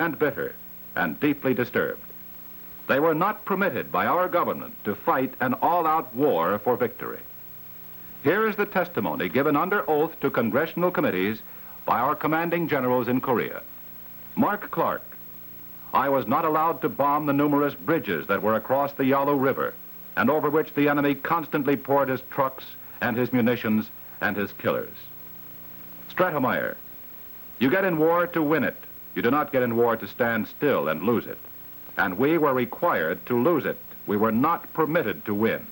and bitter and deeply disturbed. They were not permitted by our government to fight an all-out war for victory. Here is the testimony given under oath to congressional committees by our commanding generals in Korea. Mark Clark: I was not allowed to bomb the numerous bridges that were across the Yalu River and over which the enemy constantly poured his trucks and his munitions and his killers. Stratemeyer: you get in war to win it. You do not get in war to stand still and lose it. And we were required to lose it. We were not permitted to win.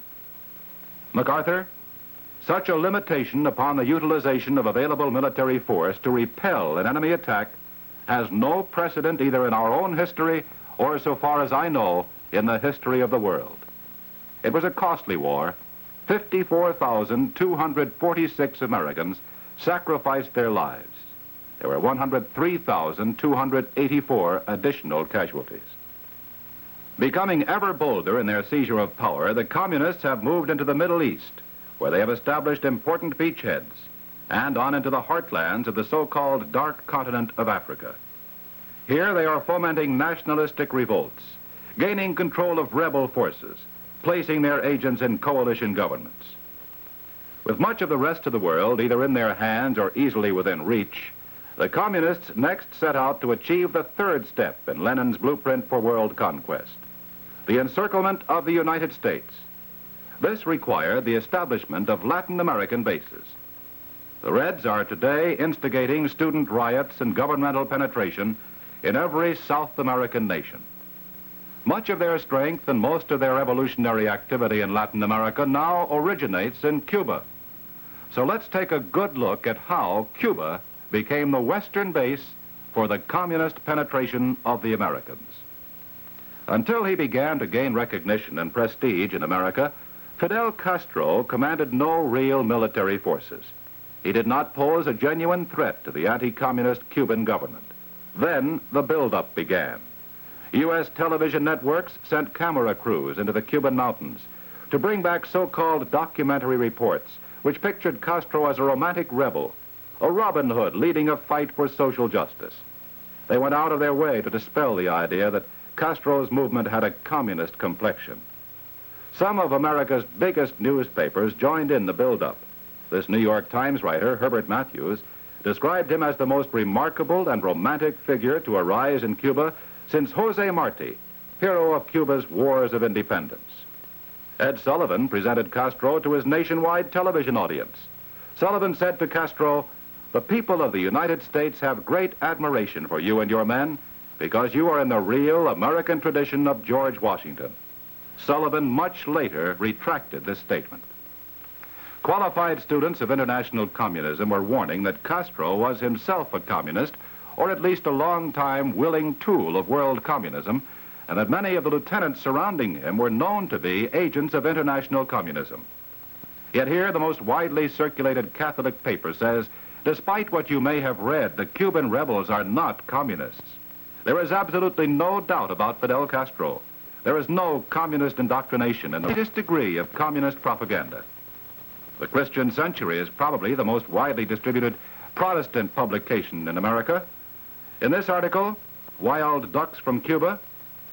MacArthur: such a limitation upon the utilization of available military force to repel an enemy attack has no precedent either in our own history or, so far as I know, in the history of the world. It was a costly war. 54,246 Americans sacrificed their lives. There were 103,284 additional casualties. Becoming ever bolder in their seizure of power, the communists have moved into the Middle East, where they have established important beachheads, and on into the heartlands of the so-called Dark Continent of Africa. Here they are fomenting nationalistic revolts, gaining control of rebel forces, placing their agents in coalition governments. With much of the rest of the world either in their hands or easily within reach, the communists next set out to achieve the third step in Lenin's blueprint for world conquest, the encirclement of the United States. This required the establishment of Latin American bases. The Reds are today instigating student riots and governmental penetration in every South American nation. Much of their strength and most of their revolutionary activity in Latin America now originates in Cuba. So let's take a good look at how Cuba became the Western base for the communist penetration of the Americans. Until he began to gain recognition and prestige in America, Fidel Castro commanded no real military forces. He did not pose a genuine threat to the anti-communist Cuban government. Then the buildup began. U.S. television networks sent camera crews into the Cuban mountains to bring back so-called documentary reports which pictured Castro as a romantic rebel, a Robin Hood leading a fight for social justice. They went out of their way to dispel the idea that Castro's movement had a communist complexion. Some of America's biggest newspapers joined in the buildup. This New York Times writer, Herbert Matthews, described him as the most remarkable and romantic figure to arise in Cuba since Jose Marti, hero of Cuba's Wars of Independence. Ed Sullivan presented Castro to his nationwide television audience. Sullivan said to Castro, "The people of the United States have great admiration for you and your men because you are in the real American tradition of George Washington." Sullivan much later retracted this statement. Qualified students of international communism were warning that Castro was himself a communist, or at least a long-time willing tool of world communism, and that many of the lieutenants surrounding him were known to be agents of international communism. Yet here the most widely circulated Catholic paper says, despite what you may have read, the Cuban rebels are not communists. There is absolutely no doubt about Fidel Castro. There is no communist indoctrination in the latest degree of communist propaganda. The Christian Century is probably the most widely distributed Protestant publication in America. In this article, Wild Ducks from Cuba,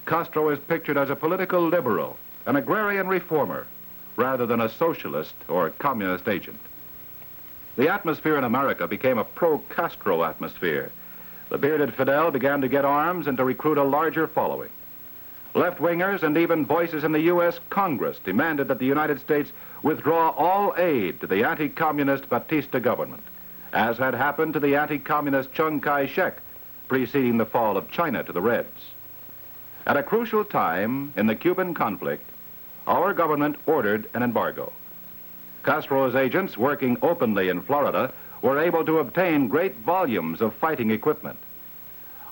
Castro is pictured as a political liberal, an agrarian reformer, rather than a socialist or communist agent. The atmosphere in America became a pro-Castro atmosphere. The bearded Fidel began to get arms and to recruit a larger following. Left-wingers and even voices in the U.S. Congress demanded that the United States withdraw all aid to the anti-communist Batista government, as had happened to the anti-communist Chiang Kai-shek preceding the fall of China to the Reds. At a crucial time in the Cuban conflict, our government ordered an embargo. Castro's agents working openly in Florida were able to obtain great volumes of fighting equipment.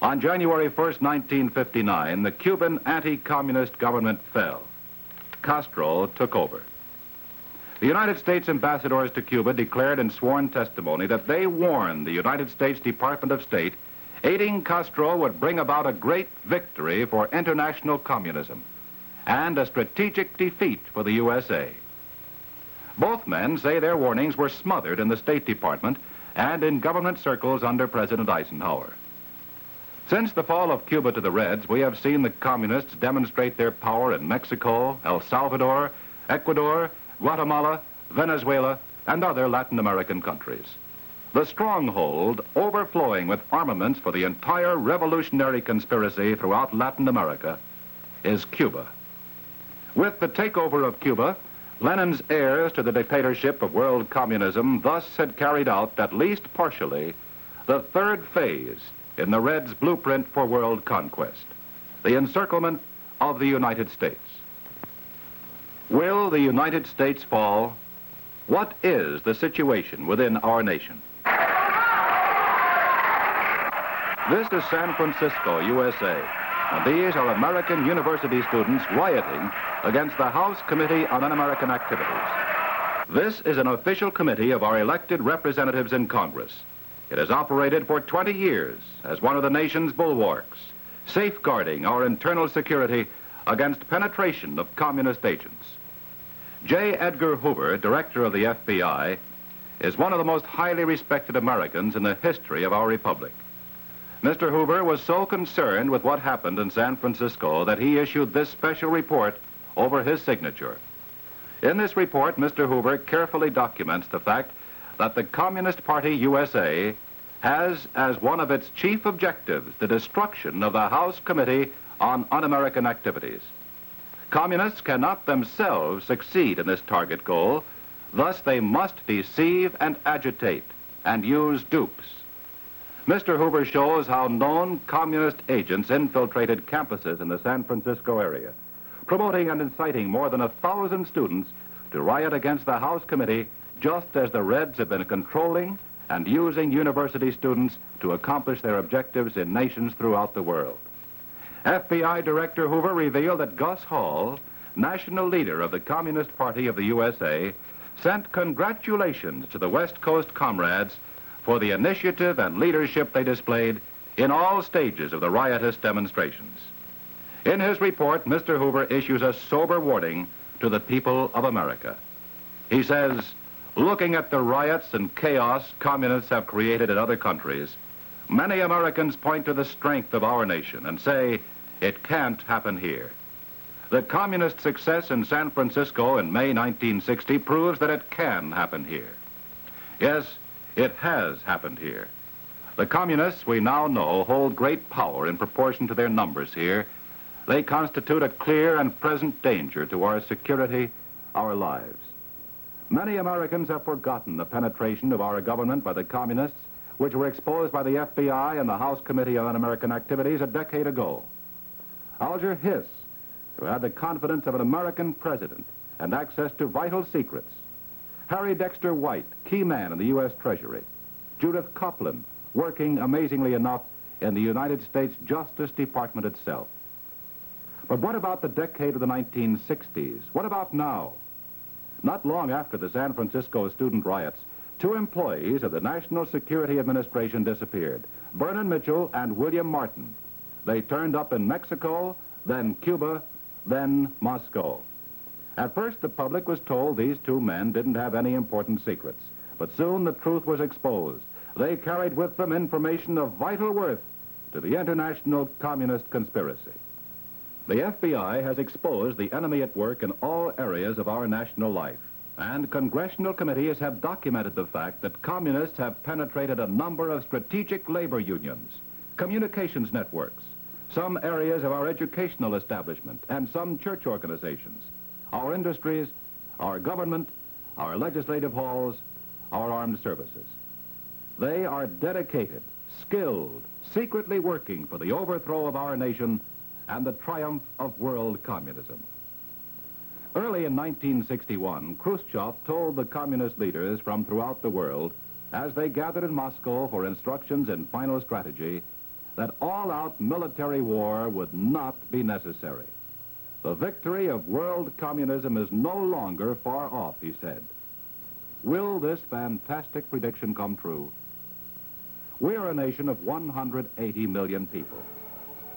On January 1st, 1959, the Cuban anti-communist government fell. Castro took over. The United States ambassadors to Cuba declared in sworn testimony that they warned the United States Department of State aiding Castro would bring about a great victory for international communism and a strategic defeat for the USA. Both men say their warnings were smothered in the State Department and in government circles under President Eisenhower. Since the fall of Cuba to the Reds, we have seen the communists demonstrate their power in Mexico, El Salvador, Ecuador, Guatemala, Venezuela, and other Latin American countries. The stronghold overflowing with armaments for the entire revolutionary conspiracy throughout Latin America is Cuba. With the takeover of Cuba, Lenin's heirs to the dictatorship of world communism thus had carried out, at least partially, the third phase in the Reds' blueprint for world conquest, the encirclement of the United States. Will the United States fall? What is the situation within our nation? This is San Francisco, USA, and these are American university students rioting against the House Committee on Un-American Activities. This is an official committee of our elected representatives in Congress. It has operated for 20 years as one of the nation's bulwarks, safeguarding our internal security against penetration of communist agents. J. Edgar Hoover, director of the FBI, is one of the most highly respected Americans in the history of our republic. Mr. Hoover was so concerned with what happened in San Francisco that he issued this special report over his signature. In this report, Mr. Hoover carefully documents the fact that the Communist Party USA has as one of its chief objectives the destruction of the House Committee on Un-American Activities. Communists cannot themselves succeed in this target goal, thus they must deceive and agitate and use dupes. Mr. Hoover shows how known communist agents infiltrated campuses in the San Francisco area, promoting and inciting more than 1,000 students to riot against the House Committee, just as the Reds have been controlling and using university students to accomplish their objectives in nations throughout the world. FBI Director Hoover revealed that Gus Hall, national leader of the Communist Party of the USA, sent congratulations to the West Coast comrades for the initiative and leadership they displayed in all stages of the riotous demonstrations. In his report, Mr. Hoover issues a sober warning to the people of America. He says, looking at the riots and chaos communists have created in other countries, many Americans point to the strength of our nation and say, it can't happen here. The communist success in San Francisco in May 1960 proves that it can happen here. Yes, it has happened here. The communists, we now know, hold great power in proportion to their numbers here. They constitute a clear and present danger to our security, our lives. Many Americans have forgotten the penetration of our government by the communists, which were exposed by the FBI and the House Committee on Un-American Activities a decade ago. Alger Hiss, who had the confidence of an American president and access to vital secrets. Harry Dexter White, key man in the U.S. Treasury. Judith Copeland, working, amazingly enough, in the United States Justice Department itself. But what about the decade of the 1960s? What about now? Not long after the San Francisco student riots, 2 employees of the National Security Administration disappeared, Vernon Mitchell and William Martin. They turned up in Mexico, then Cuba, then Moscow. At first, the public was told these 2 men didn't have any important secrets, but soon the truth was exposed. They carried with them information of vital worth to the international communist conspiracy. The FBI has exposed the enemy at work in all areas of our national life, and congressional committees have documented the fact that communists have penetrated a number of strategic labor unions, communications networks, some areas of our educational establishment, and some church organizations, our industries, our government, our legislative halls, our armed services. They are dedicated, skilled, secretly working for the overthrow of our nation and the triumph of world communism. Early in 1961, Khrushchev told the communist leaders from throughout the world, as they gathered in Moscow for instructions in final strategy, that all-out military war would not be necessary. The victory of world communism is no longer far off, he said. Will this fantastic prediction come true? We are a nation of 180 million people,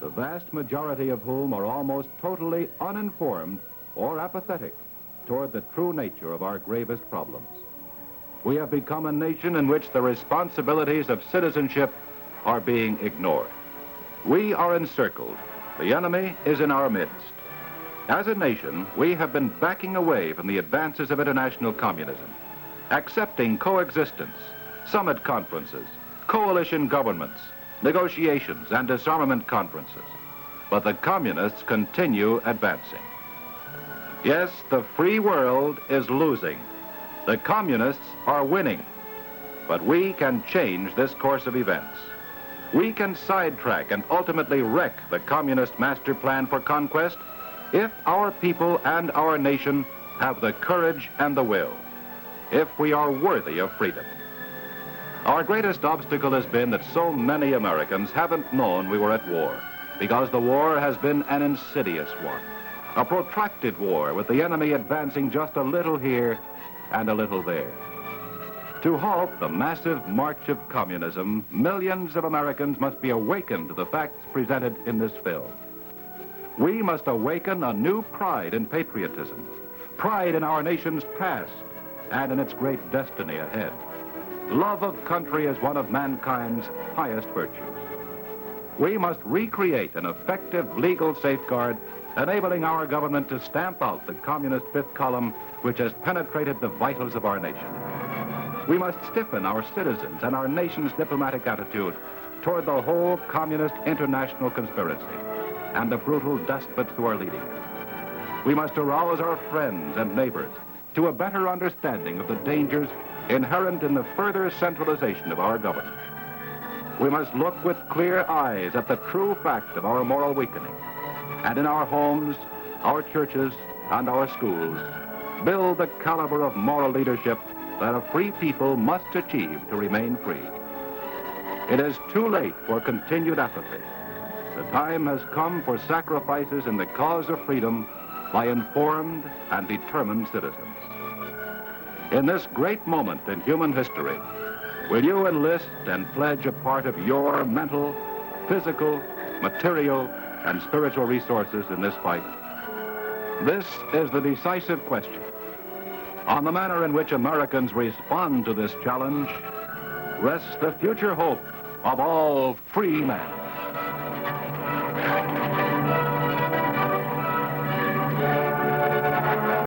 the vast majority of whom are almost totally uninformed or apathetic toward the true nature of our gravest problems. We have become a nation in which the responsibilities of citizenship are being ignored. We are encircled. The enemy is in our midst. As a nation, we have been backing away from the advances of international communism, accepting coexistence, summit conferences, coalition governments, negotiations, and disarmament conferences. But the communists continue advancing. Yes, the free world is losing. The communists are winning. But we can change this course of events. We can sidetrack and ultimately wreck the communist master plan for conquest if our people and our nation have the courage and the will, if we are worthy of freedom. Our greatest obstacle has been that so many Americans haven't known we were at war, because the war has been an insidious one, a protracted war with the enemy advancing just a little here and a little there. To halt the massive march of communism, millions of Americans must be awakened to the facts presented in this film. We must awaken a new pride in patriotism, pride in our nation's past and in its great destiny ahead. Love of country is one of mankind's highest virtues. We must recreate an effective legal safeguard enabling our government to stamp out the communist fifth column which has penetrated the vitals of our nation. We must stiffen our citizens and our nation's diplomatic attitude toward the whole communist international conspiracy and the brutal despots who are leading it. We must arouse our friends and neighbors to a better understanding of the dangers inherent in the further centralization of our government. We must look with clear eyes at the true fact of our moral weakening, and in our homes, our churches, and our schools, build the caliber of moral leadership that a free people must achieve to remain free. It is too late for continued apathy. The time has come for sacrifices in the cause of freedom by informed and determined citizens. In this great moment in human history, will you enlist and pledge a part of your mental, physical, material, and spiritual resources in this fight? This is the decisive question. On the manner in which Americans respond to this challenge rests the future hope of all free men.